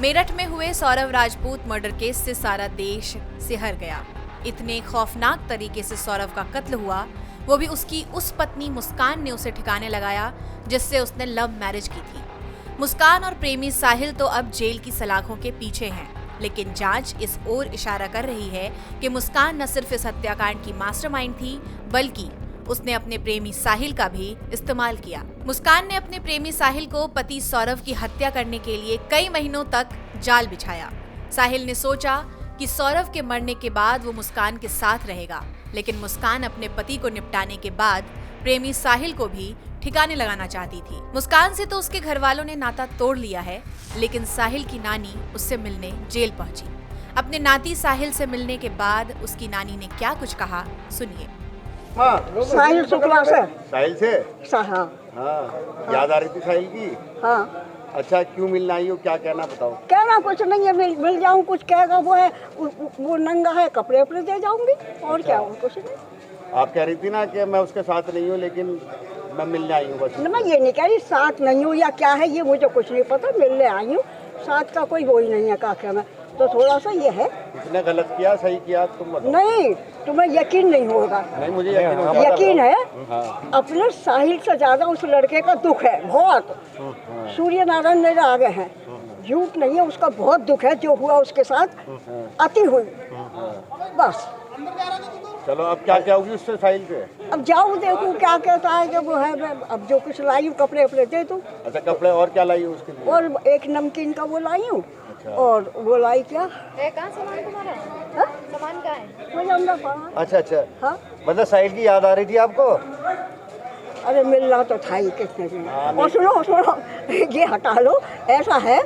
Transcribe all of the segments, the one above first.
मेरठ में हुए Saurav Rajput murder case से सारा देश सिहर गया। इतने खौफनाक तरीके से सौरव का कत्ल हुआ, वो भी उसकी उस पत्नी मुस्कान ने उसे ठिकाने लगाया जिससे उसने लव मैरिज की थी। मुस्कान और प्रेमी साहिल तो अब जेल की सलाखों के पीछे हैं, लेकिन जांच इस ओर इशारा कर रही है कि मुस्कान न सिर्फ इस हत्याकांड की मास्टरमाइंड थी, बल्कि उसने अपने प्रेमी साहिल का भी इस्तेमाल किया। मुस्कान ने अपने प्रेमी साहिल को पति सौरव की हत्या करने के लिए कई महीनों तक जाल बिछाया। साहिल ने सोचा कि सौरव के मरने के बाद वो मुस्कान के साथ रहेगा, लेकिन मुस्कान अपने पति को निपटाने के बाद प्रेमी साहिल को भी ठिकाने लगाना चाहती थी। मुस्कान से तो उसके घर वालों ने नाता तोड़ लिया है, लेकिन साहिल की नानी उससे मिलने जेल पहुंची। अपने नाती साहिल से मिलने के बाद उसकी नानी ने क्या कुछ कहा, सुनिए। साहिल शुक्ला से। साहिल से? हाँ। हाँ। याद आ रही थी साहिल की? हाँ। अच्छा, क्यों मिलना आई हो, क्या कहना बताओ? कहना कुछ नहीं है, मिल जाऊँ, कुछ कहेगा वो है, वो नंगा है, कपड़े अपने दे जाऊंगी और क्या हो, कुछ नहीं। आप कह रही थी ना कि मैं उसके साथ नहीं हूँ, लेकिन मैं मिलने आई हूँ बस। मैं ये नहीं कह रही साथ नहीं हूँ या क्या है, ये मुझे कुछ नहीं पता, मिलने आई हूँ। साथ का कोई वो ही नहीं है, क्या मैं तो थोड़ा सा ये है। उसने गलत किया सही किया तुम बताओ। नहीं, तुम्हें यकीन नहीं होगा। नहीं, मुझे यकीन है। हाँ। अपने साहिल से ज्यादा उस लड़के का दुख है, बहुत। सूर्य नारायण मेरे आगे हैं, झूठ नहीं है, उसका बहुत दुख है जो हुआ उसके साथ, अति हुई बस। चलो, अब क्या क्या होगी उससे साहिल से? अब जाऊँ देखूँ क्या कहता है कि वो है, अब जो कुछ लाई हूँ कपड़े अपने दे दूँ। अच्छा, कपड़े और क्या लाई हूँ उसके लिए? और एक नमकीन का वो लाई हूँ। और वो लाई क्या कहाँ सामान तुम्हारा? सामान कहाँ है? मुझे अंदर पड़ा। अच्छा अच्छा। हाँ, मतलब साहिल की याद आ रही थी आपको? अरे मिलना तो था ही कितने दिन। और सुनो ये हटा लो। ऐसा है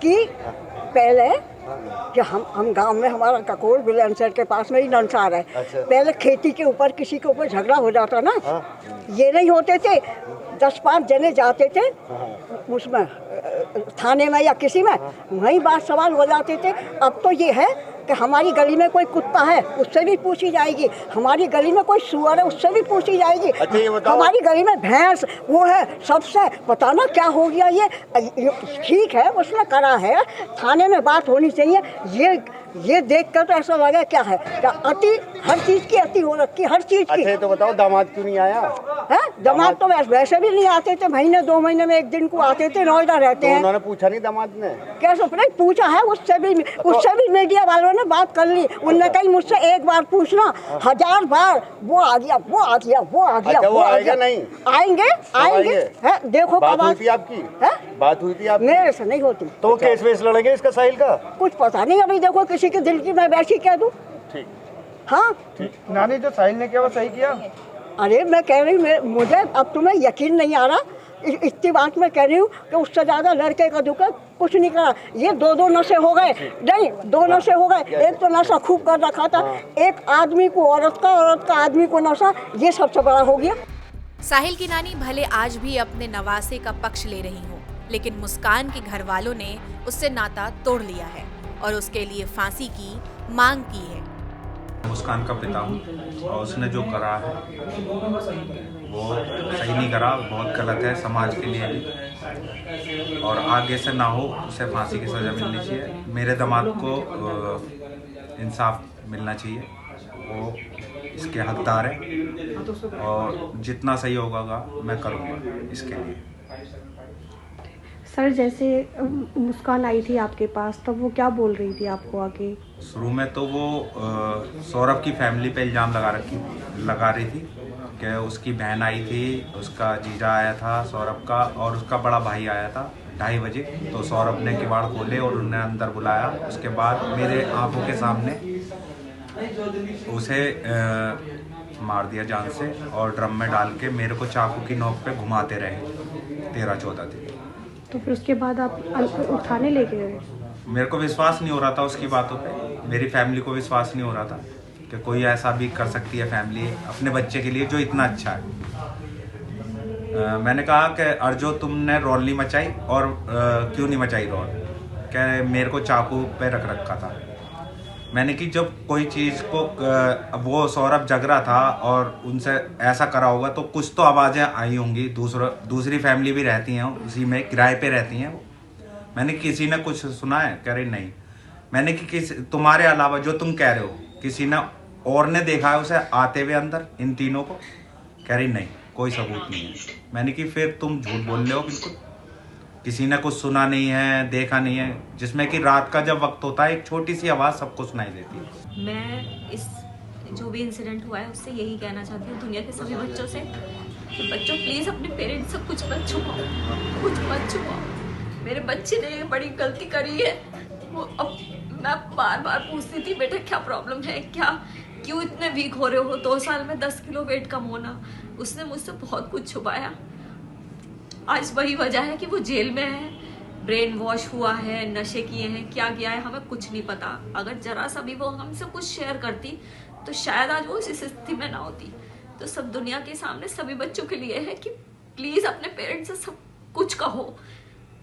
कि पहले कि हम गांव में, हमारा ककोर बिलेंसर के पास में ही नंसार है। अच्छा। पहले खेती के ऊपर किसी के ऊपर झगड़ा हो जाता ना, ये नहीं होते थे, 10-5 जने जाते थे उसमें थाने में या किसी में, वहीं बात सवाल हो जाते थे। अब तो ये है कि हमारी गली में कोई कुत्ता है उससे भी पूछी जाएगी, हमारी गली में कोई सुअर है उससे भी पूछी जाएगी। अच्छा, ये बताओ। हमारी गली में भैंस वो है, सबसे पता ना क्या हो गया। ये ठीक है, उसने करा है, थाने में बात होनी चाहिए। ये देख कर तो ऐसा लगा क्या है, क्या अति, हर चीज की अति हो रखी, हर चीज की। अच्छा, तो बताओ दामाद क्यों नहीं आया? है दामाद तो वैसे भी नहीं आते थे, महीने 2 महीने में एक दिन को आते थे, नोएडा रहते हैं। उन्होंने पूछा नहीं दामाद ने? कैसे नहीं पूछा है, उससे भी मीडिया वालों ने बात कर ली। उनने कही मुझसे एक बार पूछना, 1000 बार वो आ गया, वो आ गया, वो आ गया। अच्छा, वो आएगा नहीं? आएंगे। है, देखो बात हुई थी आपकी? बात हुई थी आपकी? मेरे से नहीं होती। तो केस वेस लड़ेंगे इसका साहिल का? कुछ पता नहीं, अभी देखो किसी के दिल की मैं वैसी कह दूं। ठीक। हाँ नानी, जो साहिल ने किया वो सही किया? अरे मैं कह रही हूँ, मुझे अब तुम्हें यकीन नहीं आ रहा, इतनी बात मैं कह रही हूँ कि उससे ज्यादा लड़के का दुख है, कुछ नहीं करा। ये 2 नशे हो गए, नहीं 2 नशे हो गए। एक तो नशा खूब कर रखा था, एक आदमी को औरत का, औरत का आदमी को नशा, ये सबसे बड़ा हो गया। साहिल की नानी भले आज भी अपने नवासे का पक्ष ले रही हो, लेकिन मुस्कान के घर वालों ने उससे नाता तोड़ लिया है और उसके लिए फांसी की मांग की है। मुस्कान का पिता हूँ और उसने जो करा है वो सही नहीं करा, बहुत गलत है समाज के लिए भी, और आगे से ना हो, उसे फांसी की सज़ा मिलनी चाहिए। मेरे दामाद को इंसाफ मिलना चाहिए, वो इसके हकदार है और जितना सही होगा मैं करूँगा इसके लिए। सर, जैसे मुस्कान आई थी आपके पास, तब वो क्या बोल रही थी आपको आके? शुरू में तो वो सौरभ की फैमिली पे इल्ज़ाम लगा रही थी कि उसकी बहन आई थी, उसका जीजा आया था सौरभ का, और उसका बड़ा भाई आया था 2:30 बजे। तो सौरभ ने किवाड़ खोले और उन्हें अंदर बुलाया। उसके बाद मेरे आंखों के सामने उसे मार दिया जान से और ड्रम में डाल के मेरे को चाकू की नोक पे घुमाते रहे 13-14 दिन। तो फिर उसके बाद आप उठाने लेके गए? मेरे को विश्वास नहीं हो रहा था उसकी बातों पे, मेरी फैमिली को विश्वास नहीं हो रहा था कि कोई ऐसा भी कर सकती है फैमिली अपने बच्चे के लिए जो इतना अच्छा है। मैंने कहा कि अर्जो, तुमने रौल नहीं मचाई, और क्यों नहीं मचाई रौल? क्या मेरे को चाकू पे रख रखा था। मैंने कि जब कोई चीज़ को वो सौरभ जग रहा था और उनसे ऐसा करा होगा तो कुछ तो आवाज़ें आई होंगी। दूसरी फैमिली भी रहती हैं उसी में, किराए पे रहती हैं, मैंने किसी ने कुछ सुना है? कह रही नहीं। मैंने कि किसी तुम्हारे अलावा जो तुम कह रहे हो किसी ने और ने देखा है उसे आते हुए अंदर इन तीनों को? कह रही नहीं, कोई सबूत नहीं है। मैंने कि फिर तुम झूठ बोल रहे हो बिल्कुल, किसी ने कुछ सुना नहीं है, देखा नहीं है, जिसमें कि रात का जब वक्त होता है एक छोटी सी आवाज़ सबको सुनाई देती है। मैं इस जो भी इंसिडेंट हुआ है उससे यही कहना चाहती हूँ दुनिया के सभी बच्चों से कि बच्चों प्लीज़ अपने पेरेंट्स से कुछ मत छुपाओ, कुछ मत छुपाओ। मेरे बच्चे ने बड़ी गलती करी है। वो अब मैं बार बार पूछती थी बेटा क्या प्रॉब्लम है, क्या क्यों इतने वीक हो रहे हो, 2 साल में 10 किलो वेट कम होना। उसने मुझसे बहुत कुछ छुपाया। आज वही वजह है कि वो जेल में है, ब्रेन वॉश हुआ है, नशे किए हैं, क्या किया है हमें कुछ नहीं पता। अगर जरा सा भी वो हमसे कुछ शेयर करती तो शायद आज वो इस स्थिति में ना होती। तो सब दुनिया के सामने सभी बच्चों के लिए है कि प्लीज अपने पेरेंट्स से सब कुछ कहो।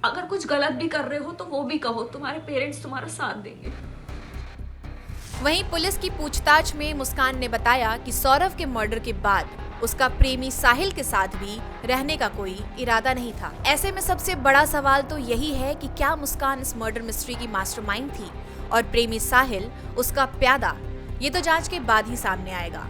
अगर कुछ गलत भी कर रहे हो तो वो भी कहो, तुम्हारे पेरेंट्स तुम्हारा साथ देंगे। वहीं पुलिस की पूछताछ में मुस्कान ने बताया कि सौरव के मर्डर के बाद उसका प्रेमी साहिल के साथ भी रहने का कोई इरादा नहीं था। ऐसे में सबसे बड़ा सवाल तो यही है कि क्या मुस्कान इस मर्डर मिस्ट्री की मास्टरमाइंड थी और प्रेमी साहिल उसका प्यादा? ये तो जांच के बाद ही सामने आएगा।